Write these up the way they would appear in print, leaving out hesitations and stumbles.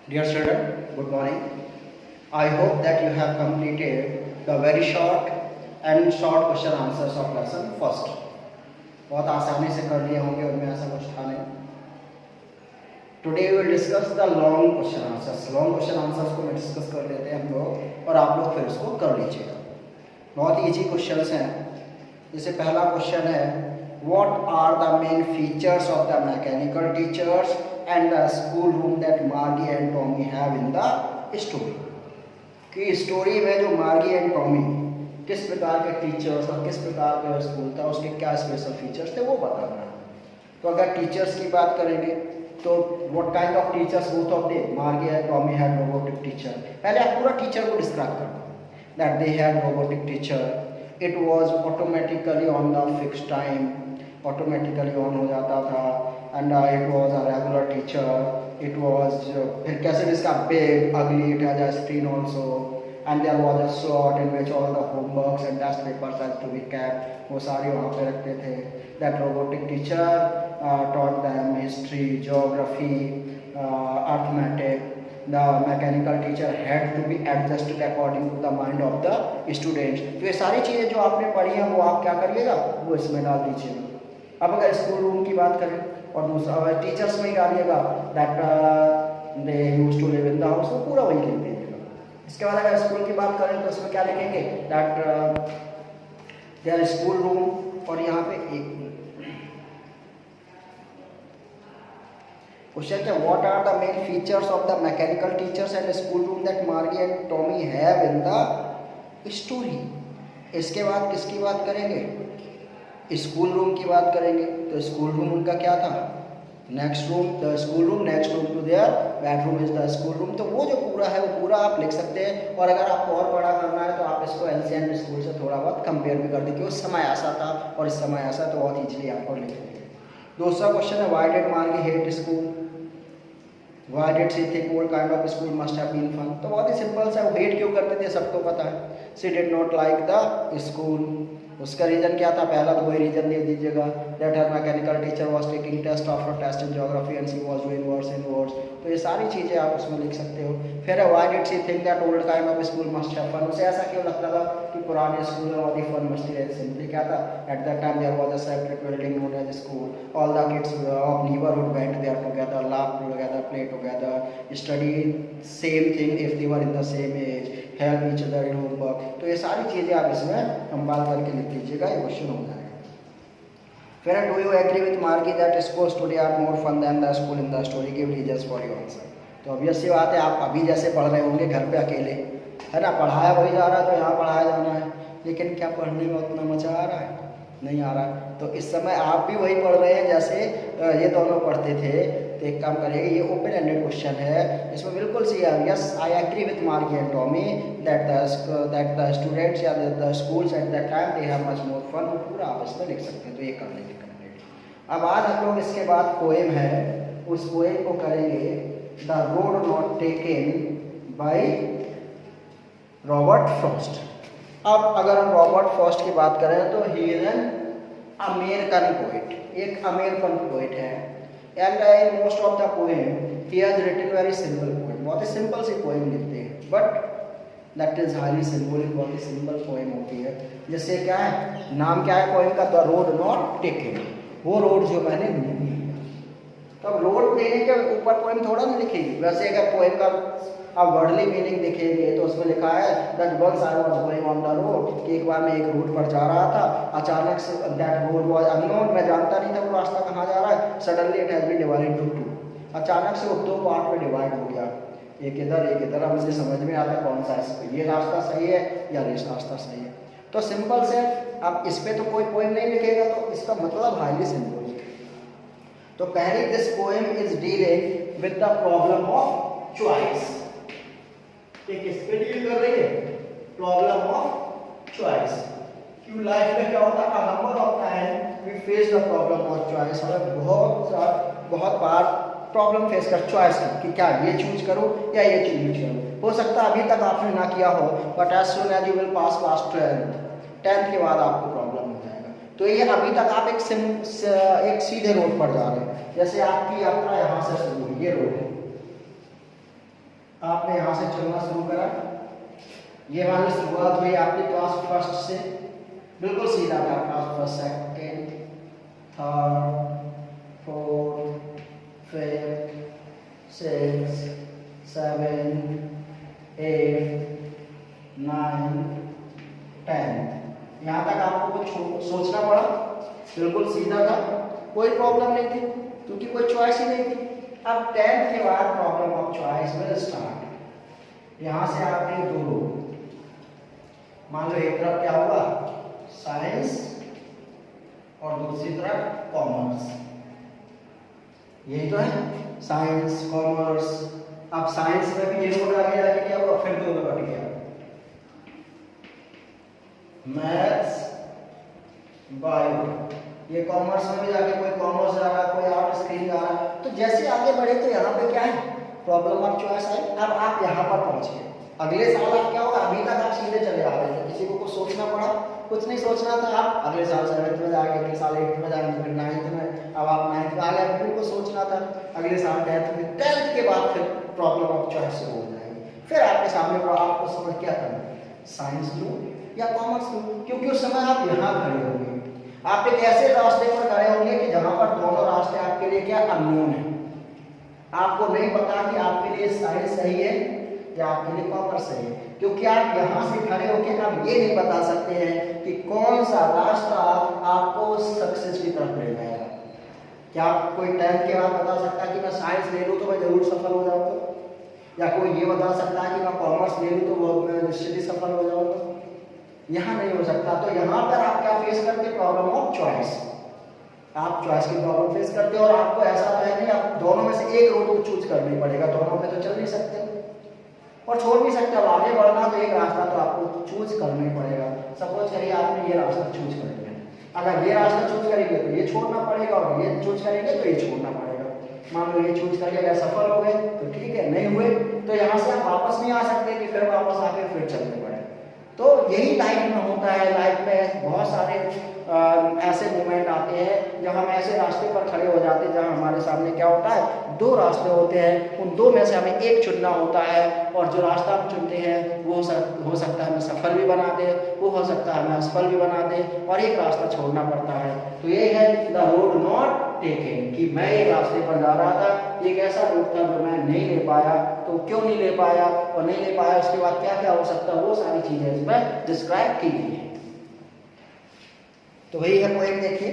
Dear student, good morning. I hope that you have completed the very short question answers of lesson first. बहुत आसानी से कर लिए होंगे, उनमें ऐसा कुछ था नहीं. Today we will discuss the long question answers. Long question answers को मैं डिस्कस कर लेते हैं हम लोग और आप लोग फिर उसको कर लीजिएगा. बहुत इजी क्वेश्चंस हैं. जैसे पहला क्वेश्चन है, what are the main features of the mechanical teachers and the school room that Margie and Tommy have in the story? कि स्टोरी में जो मार्गी एंड टॉमी किस प्रकार के टीचर्स और किस प्रकार का स्कूल था, उसके क्या स्पेशल फीचर्स थे वो बताना है. तो अगर टीचर्स की बात करेंगे तो what kind of teachers both of they Margie and Tommy had robotic teacher. पहले आप पूरा टीचर को डिस्क्राइब कर दो. That they had robotic teacher. It was automatically on the fix time, automatically on हो जाता था. And it was a regular teacher. It was फिर कैसे इसका big ugly it has a screen also. And there was a slot in which all the homeworks and test papers has to be kept. वो सारे वहाँ पे रखते थे. That robotic teacher taught them history, geography, arithmetic. The mechanical teacher had to be adjusted according to the mind of the students. तो ये सारी चीज़ें जो आपने पढ़ी हैं वो आप क्या करिएगा, वो इसमें डाल दीजिएगा. अब अगर स्कूल रूम की बात करें और दूसरा टीचर्स में ही डालिएगा, that they used to live in the house, वो पूरा वही लिख दीजिएगा. इसके बाद अगर स्कूल की बात करें तो उसमें क्या लिखेंगे, दैट देयर स्कूल रूम. और यहाँ पे एक क्वेश्चन क्या, what are the main features of the mechanical teachers and school room that Margie and Tommy have in the story. इसके बाद किसकी बात करेंगे, स्कूल रूम की बात करेंगे. तो स्कूल रूम उनका क्या था, next room. The school room next room to their bedroom is the school room. तो वो जो पूरा है वो पूरा आप लिख सकते हैं. और अगर आपको और बड़ा करना है तो आप इसको एलसीएम स्कूल से थोड़ा बहुत कंपेयर भी कर देखिए, उस समय ऐसा था और इस समय ऐसा, तो बहुत ईजिली आपको लिख देंगे. दूसरा क्वेश्चन है, why did Margie hate school, why did she think old kind of school must have been fun. तो बहुत ही सिंपल सा, वो हेट क्यों करते थे सबको पता है. She did not like the school. उसका रीजन क्या था, पहला तो वही रीजन दे दीजिएगा, that her mechanical teacher was taking test after test in geography and she was doing worse in worse. तो ये सारी चीज़ें आप उसमें लिख सकते हो. फिर why did she think that old kind of school must have fun. उसे ऐसा क्यों लगता था कि पुराने स्कूल में बहुत ही फन मस्ती रहती. सिंपली क्या था, at that time there was a separate building known as school. All the kids of neighbourhood went there together, laughed together, play together, study same thing if they were in the same age, help each other in homework. तो ये सारी चीज़ें आप इसमें compile करके लिख लीजिएगा, ये क्वेश्चन हो जाएगा. फिर do you agree with Margie that schools today are more fun than the school in the story, give reasons for your answer. तो ऑब्वियस सी बात है, आप अभी जैसे पढ़ रहे होंगे घर पे अकेले, है ना, पढ़ाया वही जा रहा है तो यहाँ पढ़ाया जाना है, लेकिन क्या पढ़ने में उतना मज़ा आ रहा है, नहीं आ रहा है. तो इस समय आप भी वही पढ़ रहे हैं जैसे ये दोनों पढ़ते थे. तो एक काम करिएगा, ये ओपन एंडेड क्वेश्चन है, इसमें बिल्कुल सी है, yes I agree with Margie and Tommy that the students या the schools at that time they have much more fun. पूरा आप इसमें लिख सकते हैं. तो ये कर लेंगे कंप्लीट. अब आज हम लोग इसके बाद पोएम है, उस पोएम को करेंगे the road not taken by Robert Frost. अब अगर हम रॉबर्ट फ्रॉस्ट की बात करें तो he is an American poet, एक अमेरिकन पोएट है. And in most of the poem he has written very simple poem. बहुत ही सिंपल सी पोएम लिखते हैं, but that is highly symbolic. बहुत ही सिंपल पोएम होती है. जैसे क्या है, नाम क्या है पोएम का, द रोड नॉट टेकन, वो रोड जो मैंने नहीं ली. तो अब रोड देने के ऊपर पोएम थोड़ा नहीं लिखेगी. वैसे अगर पोएम का आप वर्डली मीनिंग देखेंगे तो उसमें लिखा है that once I was going on the road, कि एक बार मैं एक रूट पर जा रहा था, अचानक say that road was unknown, मैं जानता नहीं था वो रास्ता कहाँ जा रहा है. Suddenly it has been divided to two, अचानक से वो दो पार्ट में डिवाइड हो गया, एक इधर एक इधर. अब मुझे समझ में आता है कौन सा है, ये रास्ता सही है या ये रास्ता सही है. तो सिंपल से अब इस पर तो कोई पोएम नहीं लिखेगा, तो इसका मतलब हाईली सिंबॉलिक. तो पहले this poem is dealing with the problem of choice. ये किस पे डील कर रही है, प्रॉब्लम ऑफ चॉइस. क्यों लाइफ में क्या होता है, a number of time we face the problem of choice. हमें बहुत बार प्रॉब्लम फेस कर चॉइस की, कि क्या ये चूज करूं या ये चूज करूं. हो सकता है अभी तक आपने ना किया हो, but as soon as you will pass class 10th के बाद आपको प्रॉब्लम हो जाएगा. तो ये अभी तक आप एक सीधे रोड पर जा रहे हैं. जैसे आपकी यात्रा यहाँ से शुरू हुई, ये रोड है, आपने यहाँ से चलना शुरू करा, ये वाली शुरुआत हुई आपकी क्लास फर्स्ट से, बिल्कुल सीधा था class first, second, third, fourth, fifth, six, seven, eight, nine, 10। यहाँ तक आपको कुछ सोचना पड़ा, बिल्कुल सीधा था, कोई प्रॉब्लम नहीं थी क्योंकि कोई चॉइस ही नहीं थी। अब 10th के बाद problem of choice will start. यहाँ से आपने दो लो, मान लो एक तरफ क्या हुआ साइंस और दूसरी तरफ कॉमर्स, यही तो है साइंस कॉमर्स। अब साइंस में भी ये रोड आगे जाके क्या हुआ, फिर दो कट गया, मैथ्स बायो। ये कॉमर्स में भी जाके कोई कॉमर्स जा रहा, कोई आर्ट स्ट्रीम जा रहा, तो जैसे आगे बढ़े तो यहाँ पे क्या है प्रॉब्लम ऑफ चॉइस आई। अब आप यहाँ पर पहुंचे, अगले साल आप क्या होगा, अभी तक आप सीधे चले आ रहे थे, किसी को कुछ सोचना पड़ा, कुछ नहीं सोचना था। आप अगले साल 7th में जाएंगे, अगले साल 8th में जाएंगे, फिर 9th में, अब आप 9th में आ गए, फिर को सोचना था अगले साल 10th में, 10th के बाद फिर प्रॉब्लम ऑफ चॉइस से हो जाएगी। फिर आपके सामने आपको समझ क्या करना, साइंस लूँ या कॉमर्स लूँ, क्योंकि उस समय आप यहाँ खड़े होंगे, आप एक ऐसे रास्ते पर खड़े होंगे कि जहां पर दोनों रास्ते आपके लिए क्या अननोन है, आपको नहीं पता कि आपके लिए साइंस सही है या आपके लिए कॉमर्स सही है, क्योंकि आप यहां से खड़े होकर आप ये नहीं बता सकते हैं कि कौन सा रास्ता आपको सक्सेस की तरफ ले जाएगा। क्या आप कोई 10th के बाद बता सकता है कि मैं साइंस ले लूँ तो मैं जरूर सफल हो जाऊंगा, या कोई ये बता सकता है कि मैं कॉमर्स ले लूँ तो वो मैं निश्चित ही सफल हो जाऊंगा, यहाँ नहीं हो सकता। तो यहाँ पर आप क्या फेस करते, प्रॉब्लम ऑफ चॉइस। आप चॉइस की प्रॉब्लम फेस करते हो और आपको ऐसा तो है नहीं, आप दोनों में से एक रोड को चूज करनी पड़ेगा, दोनों में तो चल नहीं सकते और छोड़ नहीं सकते। अब आगे बढ़ना तो एक रास्ता तो आपको चूज करना ही पड़ेगा। सपोज करिए आपने ये रास्ता चूज कर लिया, अगर ये रास्ता चूज करेंगे तो ये छोड़ना पड़ेगा और ये चूज करेंगे तो ये छोड़ना पड़ेगा। मान लो ये चूज करके अगर सफल हो गए तो ठीक है, नहीं हुए तो यहाँ से आप वापस नहीं आ सकते कि फिर वापस आके फिर चलने पड़े। तो यही लाइफ में होता है, लाइफ में बहुत सारे ऐसे मोमेंट आते हैं जब हम ऐसे रास्ते पर खड़े हो जाते हैं जहां हमारे सामने क्या होता है, दो रास्ते होते हैं, उन दो में से हमें एक चुनना होता है और जो रास्ता हम चुनते हैं वो हो सकता है हमें सफल भी बना दे, वो हो सकता है हमें असफल भी बना दे, और एक रास्ता छोड़ना पड़ता है। तो ये है द रोड नॉट टेकन, कि मैं एक रास्ते पर जा रहा था, एक ऐसा रोड था जो मैं नहीं ले पाया, तो क्यों नहीं ले पाया और नहीं ले पाया उसके बाद क्या क्या हो सकता है, वो सारी चीजें इसमें डिस्क्राइब की गई है। तो वही है पोएट, देखिए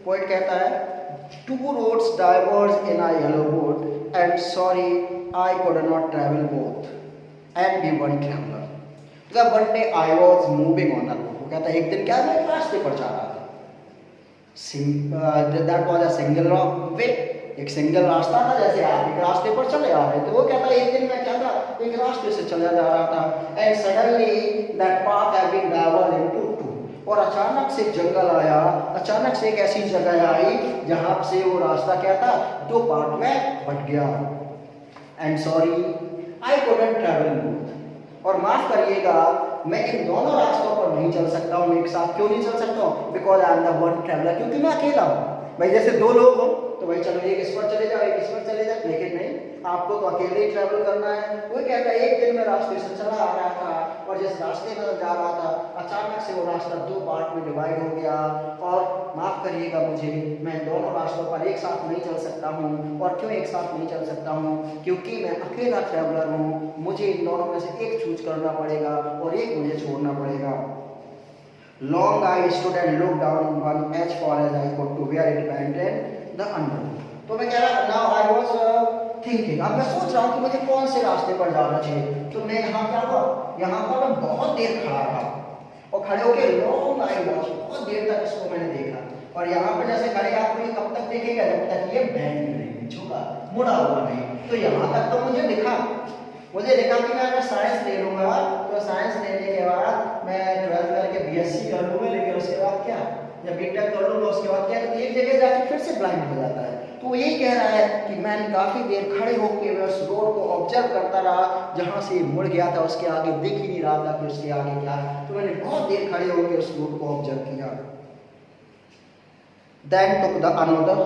पोएट कहता है two roads diverge in a yellow boat and sorry I could not travel both and be one traveller. One day I was moving on the road, वो कहता है एक दिन क्या मैं एक रास्ते पर जा रहा था, that was a single way, एक सिंगल रास्ता था, जैसे आप एक रास्ते पर चले आ रहे थे। वो कहता है एक दिन मैं क्या था, एक रास्ते से चला जा रहा था, and suddenly that path had been diverge into two, और अचानक से जंगल आया, अचानक से एक ऐसी जगह आई जहां से वो रास्ता क्या था, दो पार्ट में बट गया। And sorry I couldn't travel both, और माफ करिएगा मैं इन दोनों रास्तों पर नहीं चल सकता हूँ एक साथ। क्यों नहीं चल सकता हूँ, because I am the one traveller, क्योंकि मैं अकेला हूँ। भाई जैसे दो लोग हो तो भाई चलो एक इस पर चले जाओ एक इस पर चले जाओ, लेकिन नहीं, आपको तो अकेले ही ट्रैवल करना है। वो कहता है एक दिन मैं रास्ते से चला आ रहा था और जिस रास्ते में जा रहा था अचानक से वो रास्ता दो पार्ट में डिवाइड हो गया, और माफ करिएगा मुझे, मैं इन दोनों रास्तों पर एक साथ नहीं चल सकता हूँ। और क्यों एक साथ नहीं चल सकता हूँ, क्योंकि मैं अकेला ट्रैवलर हूँ, मुझे इन दोनों में से एक चूज करना पड़ेगा और एक मुझे छोड़ना पड़ेगा। Long I stood and looked down one as far as I could to where it went in the under. तो मैं कह रहा now I was thinking, अब मैं सोच रहा हूँ कि मुझे कौन से रास्ते पर जाना चाहिए। तो मैं यहाँ क्या हुआ, यहाँ पर मैं बहुत देर खड़ा था और खड़े होके long I was, बहुत देर तक इसको मैंने देखा। और यहाँ पर जैसे खड़े आपको ये कब तक देखेगा, जब तक ये बैंड नहीं झुका, मुड़ा हुआ नहीं। तो यहाँ तक तो मुझे दिखा कि मैं अगर साइंस ले लूँगा तो साइंस लेने के बाद मैं 12th करके बीएससी कर लूँगा, लेकिन उसके बाद क्या, जब बीटेक कर लूँगा उसके बाद क्या, एक जगह जाके फिर से ब्लाइंड हो जाता है। तो वो यही कह रहा है कि मैंने काफ़ी देर खड़े होकर मैं उस रोड को ऑब्जर्व करता रहा, जहाँ से मुड़ गया था उसके आगे दिख ही नहीं रहा था कि उसके आगे क्या है। तो मैंने बहुत देर खड़े होकर उस रोड को ऑब्जर्व किया। देन टुक द अनदर,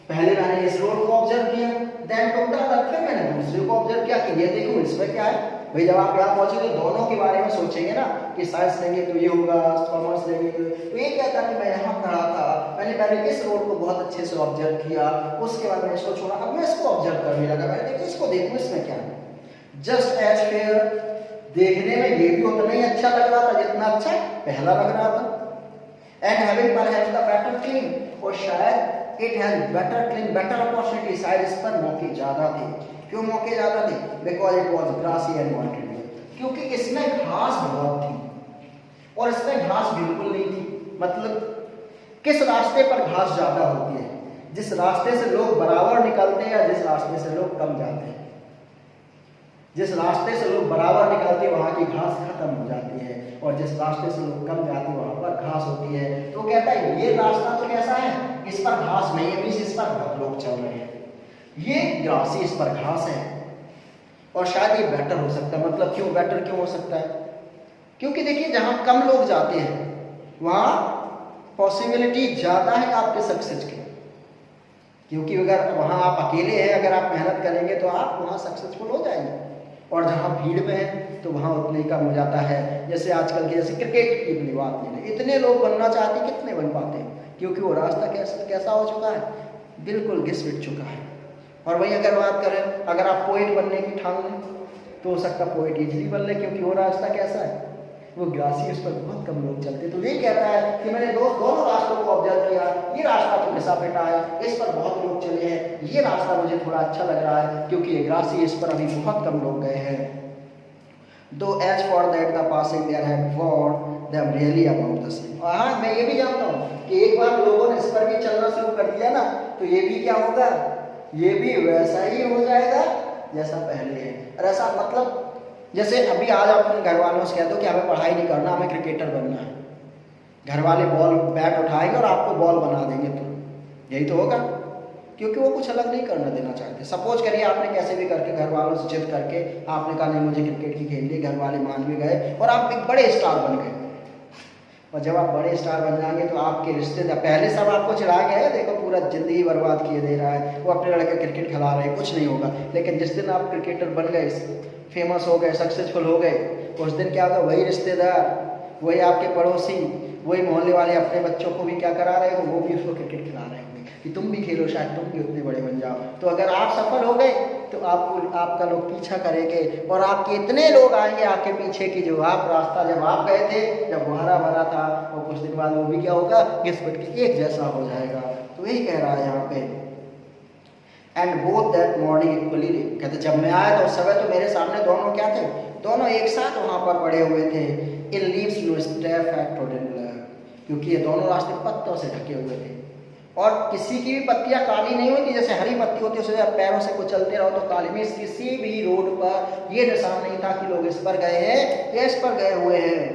पहले मैंने इस रोड को ऑब्जर्व किया, देन टुक द अदर, फिर मैंने दूसरे को ऑब्जर्व किया। कि ये देखो इसमें क्या है भाई। जब आप यहाँ पहुंचे तो दोनों के बारे में सोचेंगे ना कि साइंस लेंगे तो ये होगा, कॉमर्स लेंगे तो ये क्या था कि मैं यहाँ खड़ा था, मैंने पहले इस रोड को बहुत अच्छे से ऑब्जर्व किया, उसके बाद मैं इसको छोड़ा, अब मैं इसको ऑब्जर्व करने लगा, मैंने देखा इसको देखो इसमें क्या है। जस्ट एज फेयर, देखने में ये भी उतना ही अच्छा लग रहा था जितना अच्छा पहला लग रहा था। And having perhaps the better clean, और शायद it has better clean, better opportunity, शायद इस पर मौके ज्यादा थे। क्यों मौके ज्यादा थे? Because it was grassy and wanted, क्योंकि इसमें घास बहुत थी और इसमें घास बिल्कुल नहीं थी। मतलब किस रास्ते पर घास ज्यादा होती है? जिस रास्ते से लोग बराबर निकलते हैं या जिस रास्ते से लोग कम जाते हैं। जिस रास्ते से लोग बराबर निकलते हैं वहां की घास खत्म हो जाती है, और जिस रास्ते से लोग कम जाते हैं वहां पर घास होती है। तो कहता है ये रास्ता तो कैसा है, इस पर घास नहीं है, इस पर बहुत लोग चल रहे हैं, ये ग्रासी, इस पर घास है, और शायद ये बेटर हो सकता है। मतलब क्यों बेटर क्यों हो सकता है? क्योंकि देखिए जहां कम लोग जाते हैं वहां पॉसिबिलिटी ज्यादा है आपके सक्सेस की, क्योंकि अगर वहां आप अकेले हैं, अगर आप मेहनत करेंगे तो आप वहां सक्सेसफुल हो जाएंगे, और जहां भीड़ में है तो वहां उतने कम हो जाता है। जैसे आजकल के जैसे क्रिकेट की अपनी बात ले लें, इतने लोग बनना चाहते कितने बन पाते हैं, क्योंकि वो रास्ता कैसा हो चुका है, बिल्कुल घिस पिट चुका है। और वही अगर बात करें, अगर आप पोइट बनने की ठान लें तो हो सकता पोइट इजीली बन ले, क्योंकि वो रास्ता कैसा है, वो ग्रासी, उस पर बहुत कम लोग चलते। तो ये कहता है कि मैंने दोनों रास्तों को ऑब्जर्व किया, ये रास्ता तो घिसा पिटा है, इस पर बहुत लोग चले हैं, ये रास्ता मुझे थोड़ा अच्छा लग रहा है क्योंकि ये ग्रासी, इस पर अभी बहुत कम लोग गए हैं। Though as for that the passing there had worn them really about the same. हाँ, मैं ये भी जानता हूँ कि एक बार लोगों ने इस पर भी चलना शुरू कर दिया ना, तो ये भी क्या होगा, ये भी वैसा ही हो जाएगा जैसा पहले है। और ऐसा मतलब जैसे अभी आज आप अपने घर वालों से कहते हो कि हमें पढ़ाई नहीं करना, हमें क्रिकेटर बनना है, घर वाले बॉल बैट उठाएंगे और आपको बॉल बना देंगे, तो यही तो होगा, क्योंकि वो कुछ अलग नहीं करना देना चाहते। सपोज करिए आपने कैसे भी करके घर वालों से जिद करके आपने कहा नहीं मुझे क्रिकेट की खेलनी, घर वाले मान भी गए और आप एक बड़े स्टार बन गए। और जब आप बड़े स्टार बन जाएंगे तो आपके रिश्तेदार पहले सब आपको चिढ़ाएंगे, देखो पूरा जिंदगी बर्बाद किए दे रहा है, वो अपने लड़के क्रिकेट खिला रहे हैं, कुछ नहीं होगा। लेकिन जिस दिन आप क्रिकेटर बन गए, फेमस हो गए, सक्सेसफुल हो गए, उस दिन क्या होगा, वही रिश्तेदार, वही आपके पड़ोसी, वही मोहल्ले वाले अपने बच्चों को भी क्या करा रहे हो, वो भी उसको क्रिकेट खिला रहे होंगे कि तुम भी खेलो, शायद तुम भी उतने बड़े बन जाओ। तो अगर आप सफल हो गए तो आपका लोग पीछा करेंगे, और आपके इतने लोग आएंगे आपके पीछे की जो आप रास्ता जब आप गए थे, जब हरा भरा था, और कुछ दिन बाद वो भी क्या होगा, घिस-पिट के एक जैसा हो जाएगा। तो यही कह रहा है यहाँ पे। And both that morning equally, कहते जब मैं आया तो उस समय तो मेरे सामने दोनों क्या थे, दोनों एक साथ वहां पर पड़े हुए थे। In leaves no step at क्योंकि ये दोनों रास्ते पत्तों से ढके हुए थे, और किसी की भी पत्तियां काली नहीं होती, जैसे हरी पत्ती होती है उसे पैरों से कुचलते रहो तो काली में, किसी भी रोड पर ये निशान नहीं था कि लोग इस पर गए हैं या इस पर गए हुए हैं।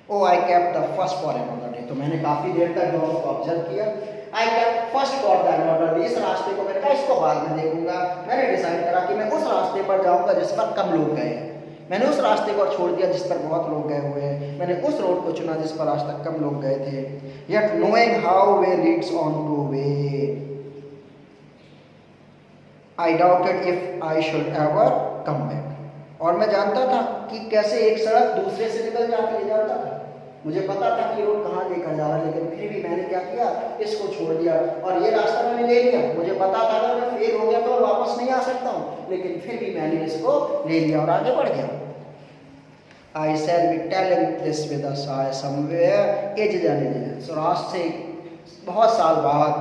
Oh I kept the first for another day, तो मैंने काफी देर तक दोनों को ऑब्जर्व किया। I kept first for the another day, इस रास्ते को मैंने कहा इसको बाद में देखूंगा। मैंने डिसाइड करा कि मैं उस रास्ते पर जाऊंगा जिस पर कम लोग गए हैं, मैंने उस रास्ते को छोड़ दिया जिस पर बहुत लोग गए हुए हैं, मैंने उस रोड को चुना जिस पर आज तक कम लोग गए थे। Yet knowing how way leads on to way, I doubted if I should ever come back. और मैं जानता था कि कैसे एक सड़क दूसरे से निकल जाती है, जानता था, मुझे पता था कि रोड कहाँ लेकर जा रहा है, लेकिन फिर भी मैंने क्या किया, इसको छोड़ दिया और ये रास्ता मैंने ले लिया। मुझे पता था अगर मैं फेल हो गया तो वापस नहीं आ सकता हूँ, लेकिन फिर भी मैंने इसको ले लिया और आगे बढ़ गया। I shall be telling this with a sigh somewhere ages and ages. So आज से बहुत साल बाद,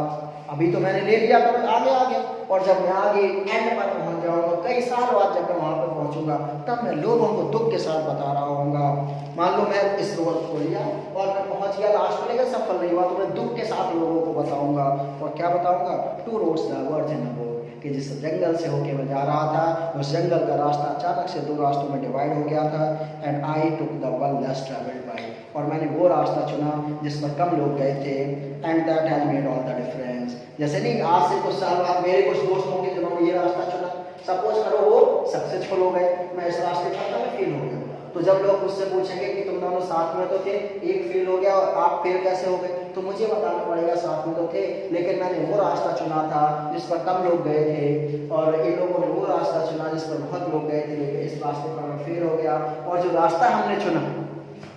अभी तो मैंने ले लिया तो मैं आगे आ गया, और जब मैं आगे एंड पर पहुंच जाऊंगा, कई साल बाद जब मैं वहां पर पहुंचूंगा, तब मैं लोगों को दुख के साथ बता रहा होऊंगा। मान लो मैं इस रोड को लिया और मैं पहुंच गया लास्ट में, लेकिन सफल नहीं हुआ, तो मैं दुख के साथ लोगों को बताऊंगा। और क्या बताऊंगा, to roads diverge in a road, कि जिस जंगल से होके मैं जा रहा था, उस जंगल का रास्ता अचानक से दो रास्तों में डिवाइड हो गया था। And I took the one less travelled bye, और मैंने वो रास्ता चुना जिस पर कम लोग गए थे। And that has made all the difference. जैसे नहीं, आज से कुछ साल बाद मेरे कुछ दोस्त होंगे जिन्होंने ये रास्ता चुना, सपोज करो वो सक्सेसफुल हो गए, मैं इस रास्ते पर था, मैं फेल हो गया, तो जब लोग मुझसे पूछेंगे कि तुम दोनों साथ में तो थे, एक फेल हो गया और आप फेल कैसे हो गए, तो मुझे बताना पड़ेगा साथ में तो थे, लेकिन मैंने वो रास्ता चुना था जिस पर कम लोग गए थे, और इन लोगों ने वो रास्ता चुना जिस पर बहुत लोग गए थे, लेकिन इस रास्ते पर मैं फेल हो गया। और जो रास्ता हमने चुना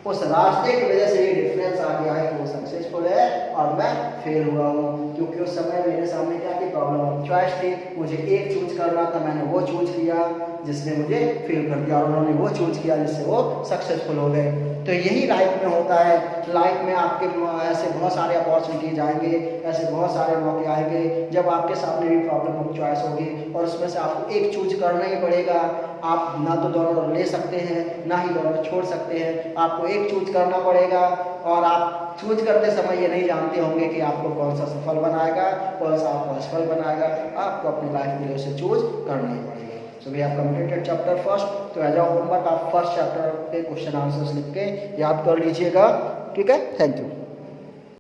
उस रास्ते की वजह से ये डिफरेंस आ गया है कि वो सक्सेसफुल है और मैं फेल हुआ हूँ, क्योंकि उस समय मेरे सामने क्या की प्रॉब्लम ऑफ चॉइस थी। मुझे एक चूज करना था, मैंने वो चूज किया जिसने मुझे फेल कर दिया, और उन्होंने वो चूज किया जिससे वो सक्सेसफुल हो गए। तो यही लाइफ में होता है। लाइफ में आपके ऐसे बहुत सारे अपॉर्चुनिटीज आएंगे, ऐसे बहुत सारे मौके आएंगे जब आपके सामने भी प्रॉब्लम ऑफ चॉइस होगी, और उसमें से आपको एक चूज करना ही पड़ेगा। आप ना तो दोनों ले सकते हैं, ना ही दोनों छोड़ सकते हैं, आपको एक चूज करना पड़ेगा। और आप चूज करते समय ये नहीं जानते होंगे कि आपको कौन सा सफल बनाएगा, कौन सा आपको असफल बनाएगा। आपको अपनी लाइफ के लिए उसे चूज करना ही पड़ेगा। So we have completed chapter first. तो एज अ होमवर्क आप फर्स्ट चैप्टर के क्वेश्चन आंसर्स लिख के याद कर लीजिएगा, ठीक है। Thank you.